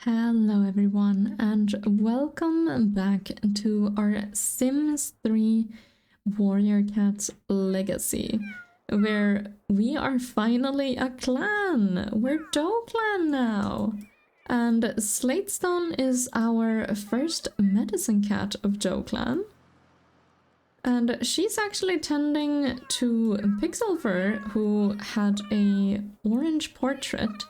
Hello everyone and welcome back to our Sims 3 Warrior Cats Legacy, where we are finally a clan. We're Doe Clan now. And Slatestone is our first medicine cat of Doe Clan. And she's actually tending to Pixelfur, who had a orange portrait.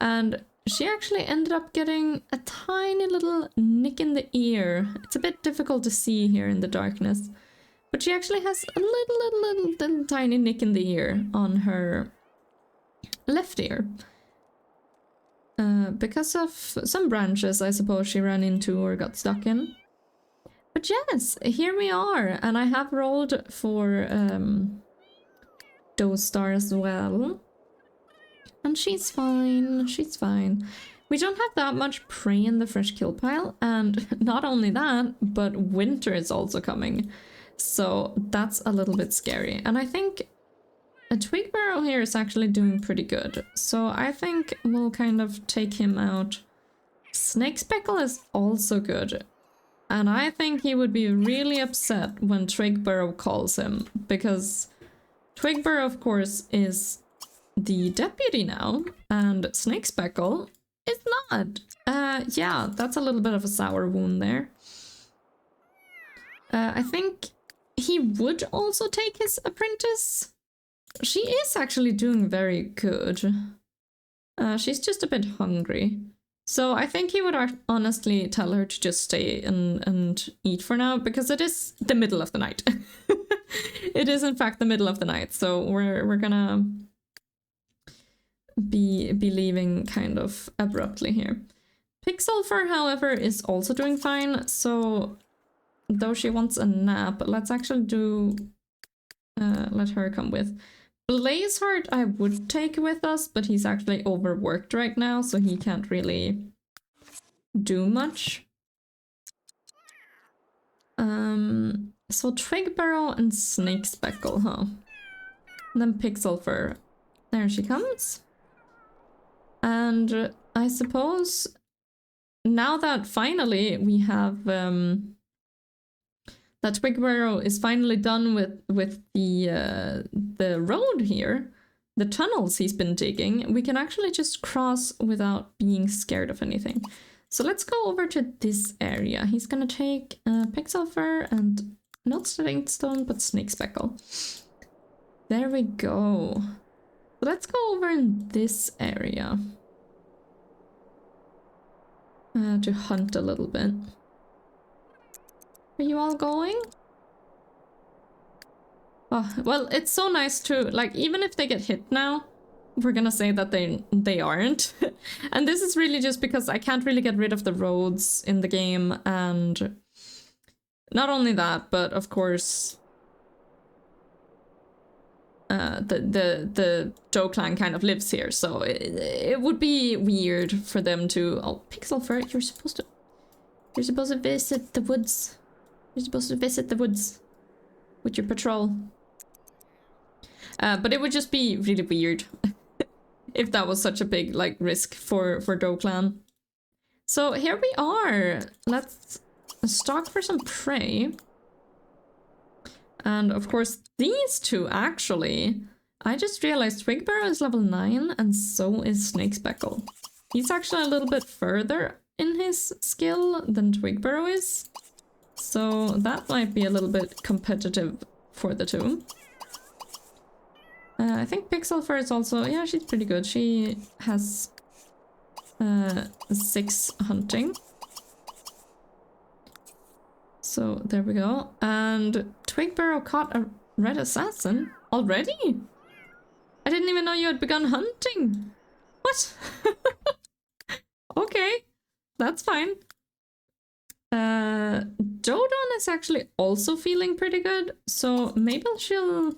And she actually ended up getting a tiny little nick in the ear. It's a bit difficult to see here in the darkness. But she actually has a little tiny nick in the ear on her left ear. Because of some branches, I suppose, she ran into or got stuck in. But yes, here we are. And I have rolled for Doestar as well. And she's fine, she's fine. We don't have that much prey in the fresh kill pile, and not only that, but winter is also coming. So that's a little bit scary. And I think a twig burrow here is actually doing pretty good. So I think we'll kind of take him out. Snake Speckle is also good. And I think he would be really upset when Twig Burrow calls him, because Twig Burrow, of course, is the deputy now, and Snake Speckle is not. Yeah, that's a little bit of a sour wound there. I think he would also take his apprentice. She is actually doing very good. She's just a bit hungry. So I think he would honestly tell her to just stay and eat for now, because it is the middle of the night. It is in fact the middle of the night, so we're gonna be leaving kind of abruptly here. Pixelfur, however, is also doing fine, so though she wants a nap, let's actually do let her come with. Blazeheart I would take with us, but he's actually overworked right now, so he can't really do much. So Twig Burrow and Snake Speckle, huh? And then Pixelfur. There she comes. And I suppose now that finally we have that Twig Burrow is finally done with the road here, the tunnels he's been digging, we can actually just cross without being scared of anything. So let's go over to this area. He's gonna take Pixelfur and not Slatestone, but Snake Speckle. There we go. Let's go over in this area to hunt a little bit. Are you all going? Oh, well, it's so nice to, like, even if they get hit now, we're gonna say that they aren't. And this is really just because I can't really get rid of the roads in the game, and not only that, but of course the Doe Clan kind of lives here, so it would be weird for them to. Oh, Pixelfur, you're supposed to visit the woods. You're supposed to visit the woods with your patrol. But it would just be really weird if that was such a big like risk for Doe Clan. So here we are. Let's stalk for some prey. And of course, these two actually, I just realized Twig Burrow is level 9 and so is Snake Speckle. He's actually a little bit further in his skill than Twig Burrow is. So that might be a little bit competitive for the two. I think Pixelfur is also, yeah, she's pretty good. She has 6 hunting. So there we go. And Twig Burrow caught a red assassin already? I didn't even know you had begun hunting. What? Okay, that's fine. Dodon is actually also feeling pretty good, so maybe she'll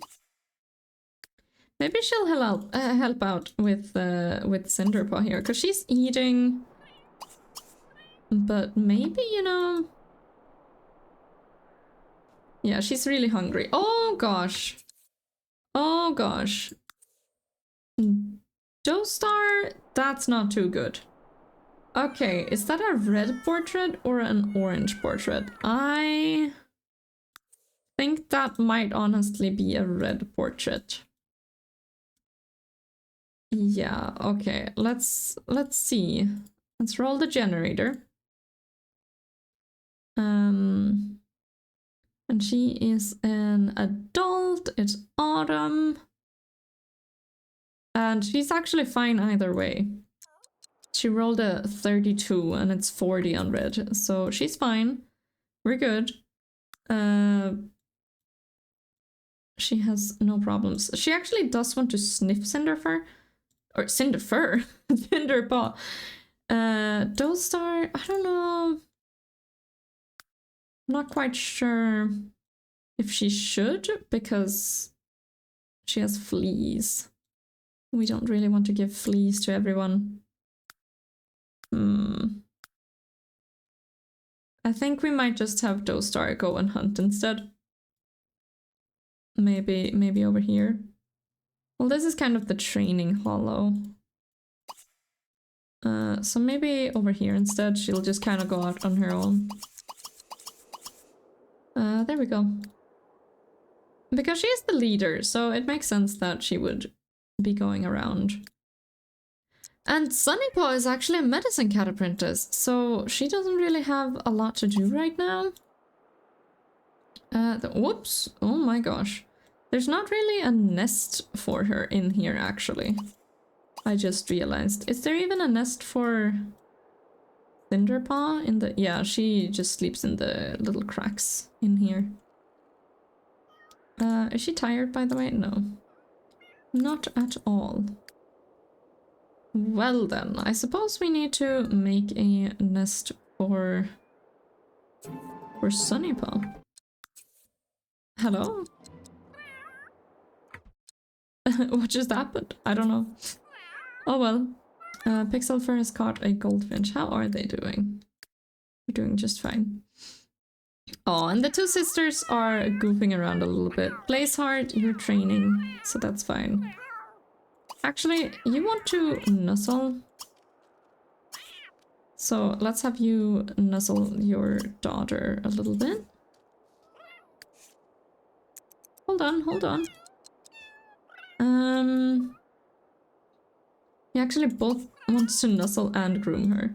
help out with Cinderpaw here, because she's eating. But maybe, you know. Yeah, she's really hungry. Oh gosh. Oh gosh. Doestar, that's not too good. Okay, is that a red portrait or an orange portrait? I think that might honestly be a red portrait. Yeah, okay, let's see. Let's roll the generator. And she is an adult, it's autumn. And she's actually fine either way. She rolled a 32 and it's 40 on red, so she's fine. We're good. She has no problems. She actually does want to sniff Cinderfur. Or Cinderfur? Cinderpaw. Dostar, I don't know. I'm not quite sure if she should, because she has fleas. We don't really want to give fleas to everyone. I think we might just have Dostar go and hunt instead. Maybe over here. Well, this is kind of the training hollow. So maybe over here instead. She'll just kind of go out on her own. There we go. Because she is the leader, so it makes sense that she would be going around. And Sunnypaw is actually a medicine cat apprentice, so she doesn't really have a lot to do right now. Whoops! Oh my gosh. There's not really a nest for her in here, actually. I just realized. Is there even a nest for Cinderpaw in the... Yeah, she just sleeps in the little cracks in here. Is she tired, by the way? No. Not at all. Well then, I suppose we need to make a nest for Sunnypaw. Hello? What just happened? I don't know. Oh well. Pixelfur has caught a goldfinch. How are they doing? They're doing just fine. Oh, and the two sisters are goofing around a little bit. Blaze hard, you're training, so that's fine. Actually, you want to nuzzle? So let's have you nuzzle your daughter a little bit. Hold on, hold on. He actually both wants to nuzzle and groom her.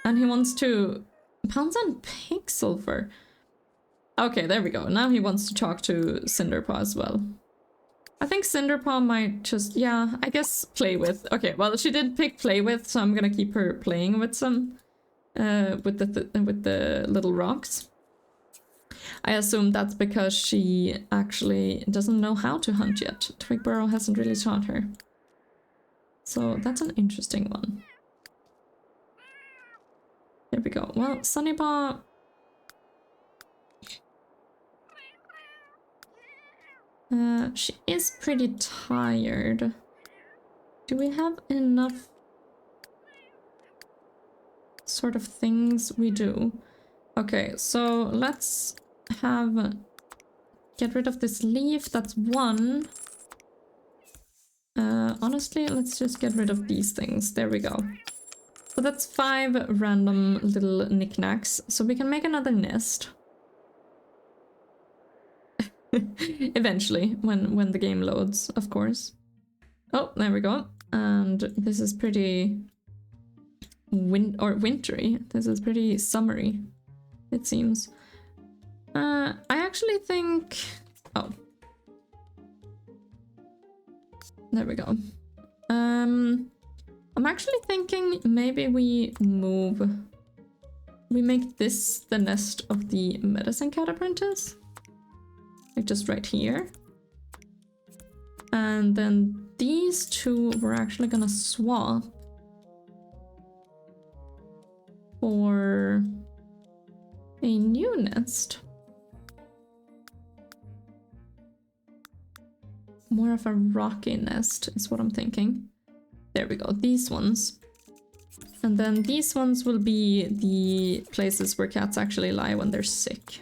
And he wants to pounce on Pixelfur. Okay, there we go. Now he wants to talk to Cinderpaw as well. I think Cinderpaw might just, yeah, I guess play with. Okay, well, she did pick play with, so I'm gonna keep her playing with some, with the little rocks. I assume that's because she actually doesn't know how to hunt yet. Twigburrow hasn't really taught her. So that's an interesting one. There we go. Well, Sunnypaw... she is pretty tired. Do we have enough sort of things? We do. Okay, so let's have... Get rid of this leaf, that's one. Honestly, let's just get rid of these things. There we go. So that's 5 random little knickknacks. So we can make another nest. Eventually, when the game loads, of course. Oh, there we go. And this is pretty wintry. This is pretty summery, it seems. I actually think... Oh. There we go. I'm actually thinking maybe we move... We make this the nest of the medicine cat apprentice. Like just right here. And then these two we're actually gonna swap for a new nest. More of a rocky nest is what I'm thinking. There we go, these ones. And then these ones will be the places where cats actually lie when they're sick.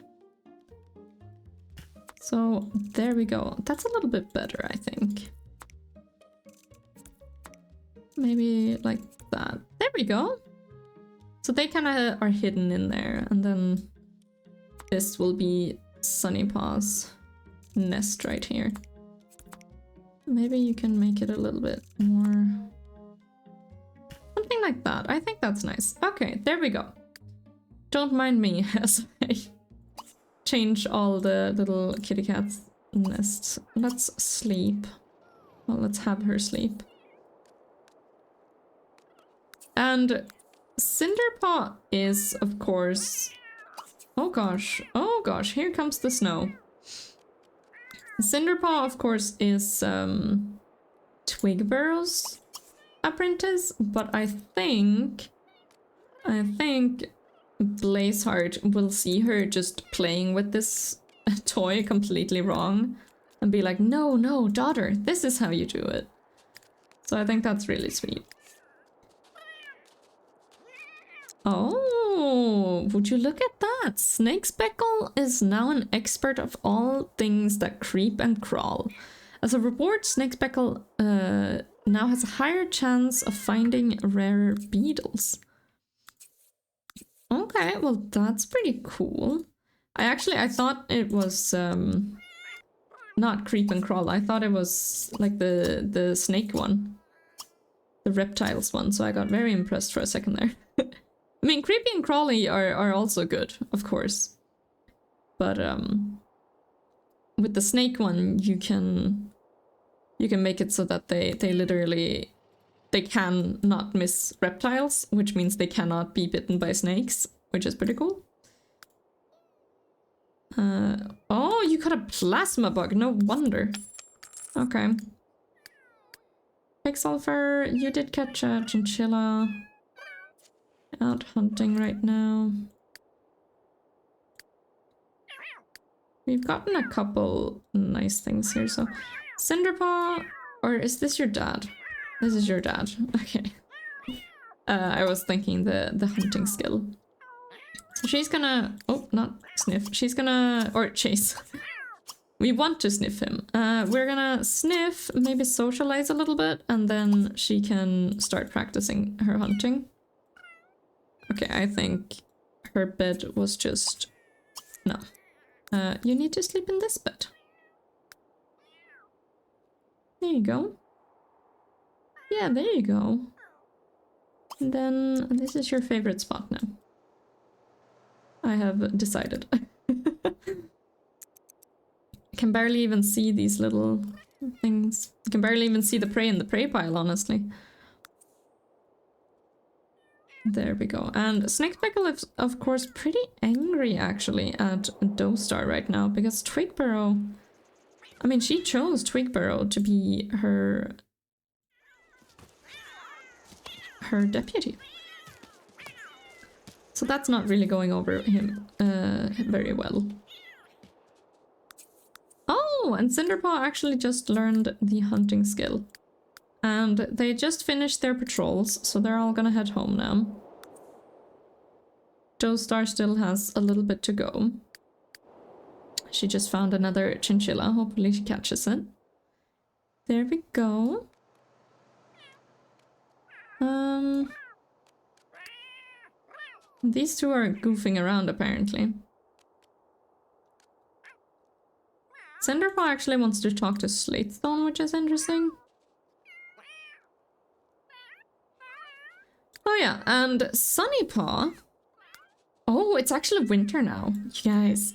So there we go. That's a little bit better, I think. Maybe like that. There we go. So they kind of are hidden in there, and then this will be Sunny Paw's nest right here. Maybe you can make it a little bit more... something like that. I think that's nice. Okay, there we go. Don't mind me as I change all the little kitty cats' nests. Let's sleep. Well, let's have her sleep. And Cinderpaw is, of course... oh gosh, here comes the snow. Cinderpaw, of course, is Twigburrow's apprentice, but I think Blazeheart will see her just playing with this toy completely wrong and be like, no, no, daughter, this is how you do it. So I think that's really sweet. Oh, would you look at that? Snakespeckle is now an expert of all things that creep and crawl. As a reward, Snakespeckle now has a higher chance of finding rarer beetles. Okay, well that's pretty cool. I thought it was not creep and crawl. I thought it was like the snake one. The reptiles one, so I got very impressed for a second there. I mean, creepy and crawly are also good, of course. But with the snake one, you can make it so that they literally can not miss reptiles, which means they cannot be bitten by snakes, which is pretty cool. Oh, you got a plasma bug, no wonder. Okay. Pixelfur, you did catch a chinchilla. Out hunting right now. We've gotten a couple nice things here, so... Cinderpaw, or is this your dad? This is your dad, okay. I was thinking the hunting skill. So she's gonna... oh, not sniff. She's gonna... or chase. We want to sniff him. We're gonna sniff, maybe socialize a little bit, and then she can start practicing her hunting. Okay, I think her bed was just... no. You need to sleep in this bed. There you go. Yeah, there you go. And then this is your favorite spot now. I have decided. I can barely even see these little things. I can barely even see the prey in the prey pile, honestly. There we go. And Snakespeckle is, of course, pretty angry, actually, at Dostar right now, because Twigburrow... I mean, she chose Twigburrow to be her deputy. So that's not really going over him very well. Oh, and Cinderpaw actually just learned the hunting skill. And they just finished their patrols, so they're all gonna head home now. Dostar still has a little bit to go. She just found another chinchilla. Hopefully she catches it. There we go. These two are goofing around, apparently. Cinderpaw actually wants to talk to Slatestone, which is interesting. Oh yeah, and Sunnypaw... oh, it's actually winter now, you guys.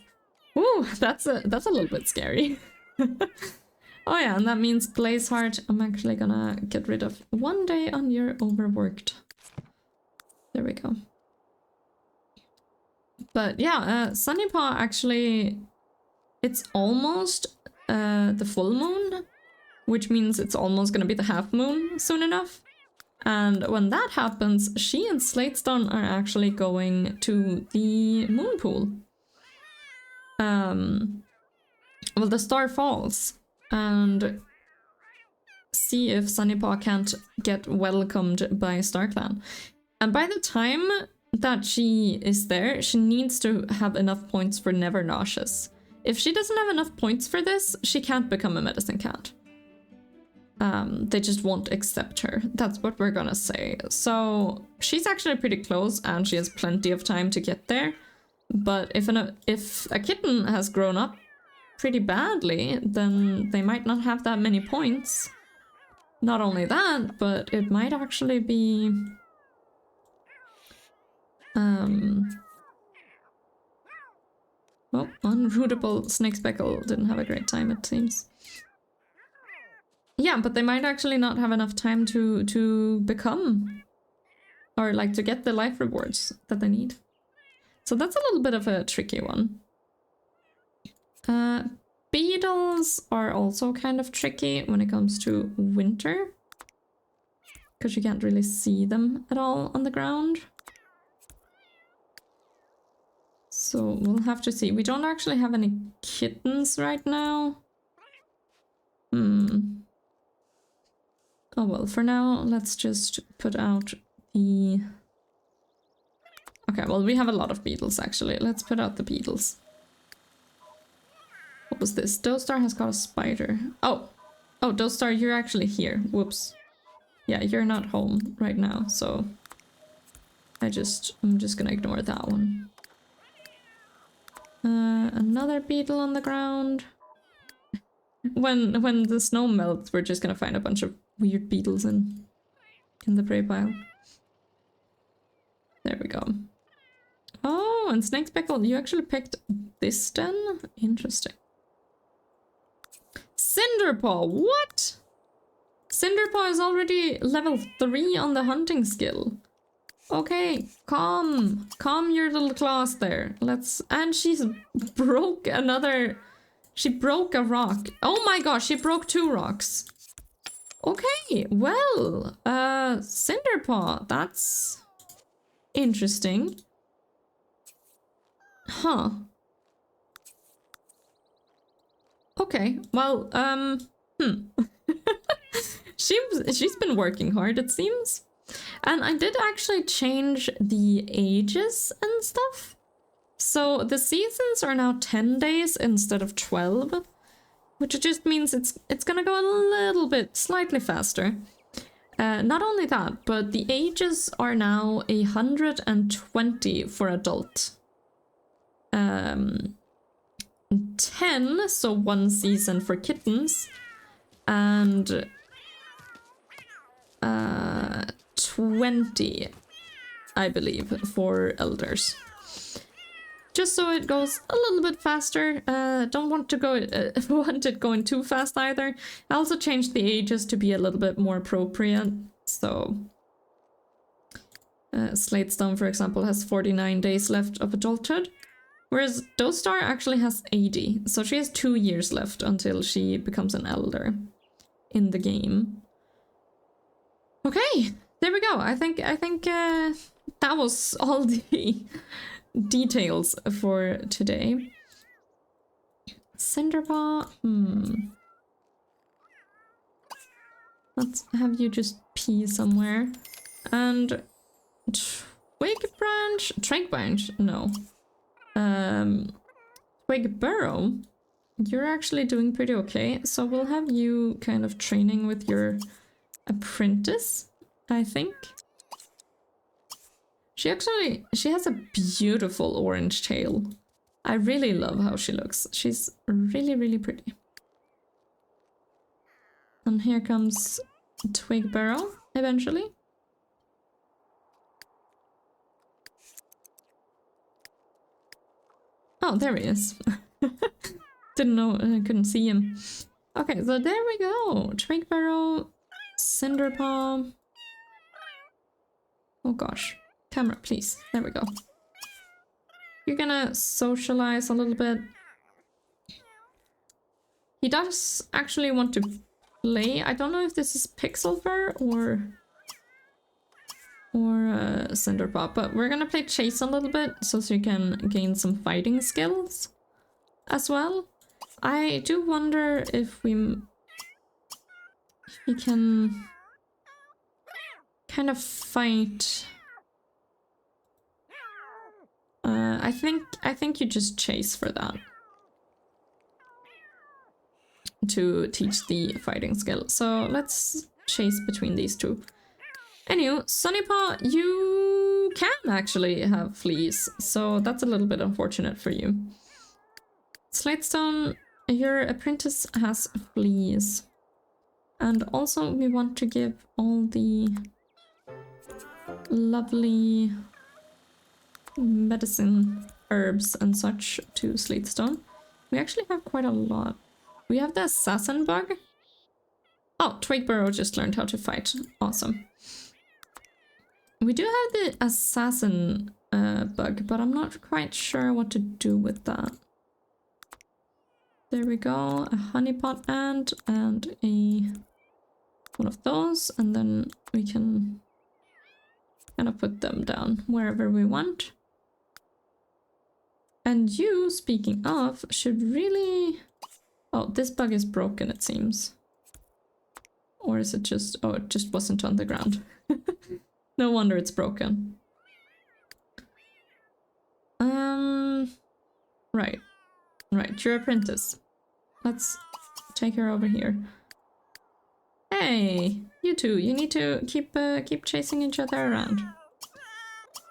Ooh, that's a little bit scary. Oh yeah, and that means Blazeheart, I'm actually gonna get rid of one day on your overworked. There we go. But yeah, Sunnypaw actually... it's almost the full moon, which means it's almost gonna be the half moon soon enough. And when that happens, she and Slatestone are actually going to the moon pool. Well, the star falls, and see if Sunnypaw can't get welcomed by StarClan. And by the time that she is there, she needs to have enough points for Never Nauseous. If she doesn't have enough points for this, she can't become a medicine cat. They just won't accept her. That's what we're gonna say. So she's actually pretty close and she has plenty of time to get there. But if a kitten has grown up pretty badly, then they might not have that many points. Not only that, but it might actually be... Well, unrootable snake speckle didn't have a great time, it seems. Yeah, but they might actually not have enough time to become, or like to get the life rewards that they need. So that's a little bit of a tricky one. Beetles are also kind of tricky when it comes to winter, because you can't really see them at all on the ground. So we'll have to see. We don't actually have any kittens right now. Oh well, for now, let's just put out the... Okay, well, we have a lot of beetles, actually. Let's put out the beetles. What was this? Dostar has got a spider. Oh! Oh, Dostar, you're actually here. Whoops. Yeah, you're not home right now, so... I'm just gonna ignore that one. Another beetle on the ground. When the snow melts, we're just gonna find a bunch of weird beetles in the prey pile. There we go. Oh, and snake speckle, you actually picked this den? Interesting. Cinderpaw, what? Cinderpaw is already level 3 on the hunting skill. Okay, calm your little claws there. And she's broke another... She broke a rock. Oh my gosh, she broke 2 rocks. Okay, well, Cinderpaw, that's interesting. Huh. Okay, well, she's been working hard, it seems. And I did actually change the ages and stuff. So the seasons are now 10 days instead of 12, which just means it's gonna go a little bit slightly faster. Not only that, but the ages are now 120 for adult. 10, so 1 season for kittens, and 20, I believe, for elders. Just so it goes a little bit faster. Don't want to go want it going too fast either. I also changed the ages to be a little bit more appropriate. So Slatestone, for example, has 49 days left of adulthood, whereas Dostar actually has 80. So she has 2 years left until she becomes an elder in the game. Okay, there we go. I think that was all the details for today. Cinderpaw, let's have you just pee somewhere. And Twig branch, no. Twig burrow, you're actually doing pretty okay. So we'll have you kind of training with your apprentice, I think. She has a beautiful orange tail. I really love how she looks. She's really, really pretty. And here comes Twig burrow, eventually. Oh, there he is. Didn't know, couldn't see him. Okay, so there we go. Twig burrow, Cinderpaw. Oh gosh. Camera, please. There we go. You're gonna socialize a little bit. He does actually want to play. I don't know if this is Pixel Fur or Cinderpaw, but we're gonna play Chase a little bit so you can gain some fighting skills as well. I do wonder if we can kind of fight. I think you just chase for that. to teach the fighting skill. So let's chase between these two. Anyway, Sunnypaw, you can actually have fleas, so that's a little bit unfortunate for you. Slatestone, your apprentice has fleas. And also we want to give all the lovely medicine herbs and such to Slatestone. We actually have quite a lot. We have the assassin bug. Oh, Twigburrow just learned how to fight. Awesome. We do have the assassin bug, but I'm not quite sure what to do with that. There we go, a honeypot ant and one of those, and then we can kind of put them down wherever we want. And you, speaking of, should really... Oh, this bug is broken, it seems. Or is it just... Oh, it just wasn't on the ground. No wonder it's broken. Right. Right, your apprentice. Let's take her over here. Hey, you two, you need to keep chasing each other around.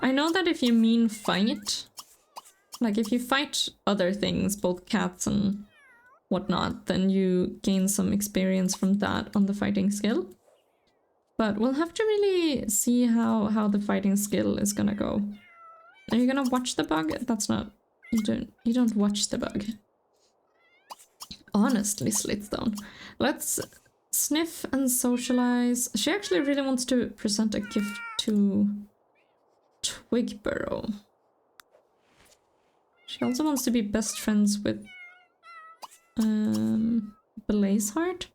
I know that if you mean fight, like if you fight other things, both cats and whatnot, then you gain some experience from that on the fighting skill. But we'll have to really see how the fighting skill is gonna go. Are you gonna watch the bug? That's not... You don't watch the bug. Honestly, Slitstone. Let's sniff and socialize. She actually really wants to present a gift to Twigburrow. She also wants to be best friends with Blazeheart.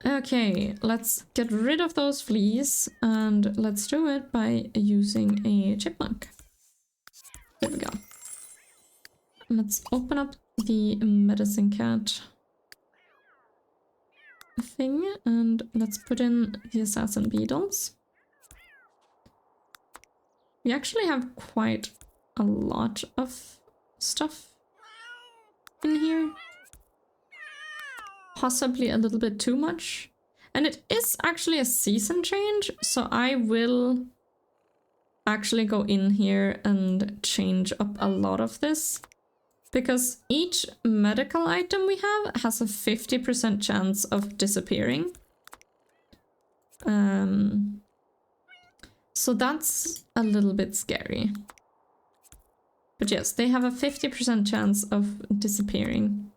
Okay, let's get rid of those fleas and let's do it by using a chipmunk. There we go. Let's open up the medicine cat thing and let's put in the assassin beetles. We actually have quite a lot of stuff in here. Possibly a little bit too much. And it is actually a season change, so I will actually go in here and change up a lot of this. Because each medical item we have has a 50% chance of disappearing. So that's a little bit scary. But yes, they have a 50% chance of disappearing.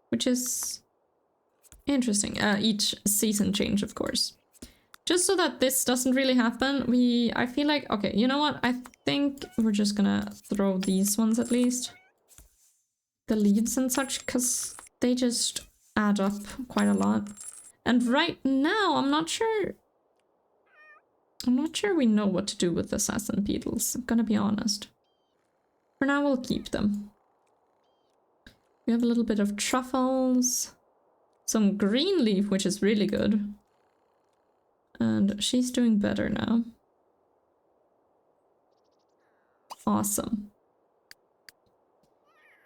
Which is interesting. Each season change, of course. Just so that this doesn't really happen, I feel like, okay, you know what? I think we're just gonna throw these ones at least. The leaves and such, because they just add up quite a lot. And right now, I'm not sure we know what to do with assassin beetles, I'm gonna be honest. For now, we'll keep them. We have a little bit of truffles, some green leaf, which is really good. And she's doing better now. Awesome.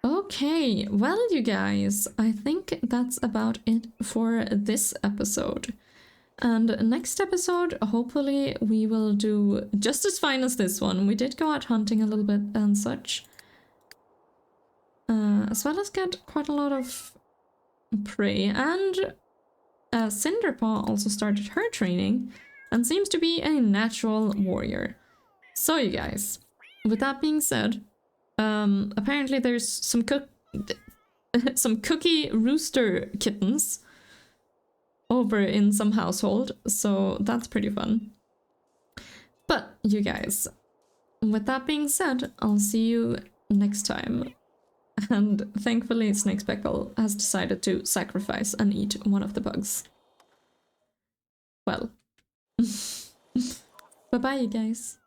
Okay, well, you guys, I think that's about it for this episode. And next episode, hopefully we will do just as fine as this one. We did go out hunting a little bit and such. As well as get quite a lot of prey. And Cinderpaw also started her training and seems to be a natural warrior. So you guys, with that being said, apparently there's some cookie rooster kittens over in some household, so that's pretty fun. But you guys, with that being said, I'll see you next time. And thankfully Snake Speckle has decided to sacrifice and eat one of the bugs. Well, bye-bye you guys.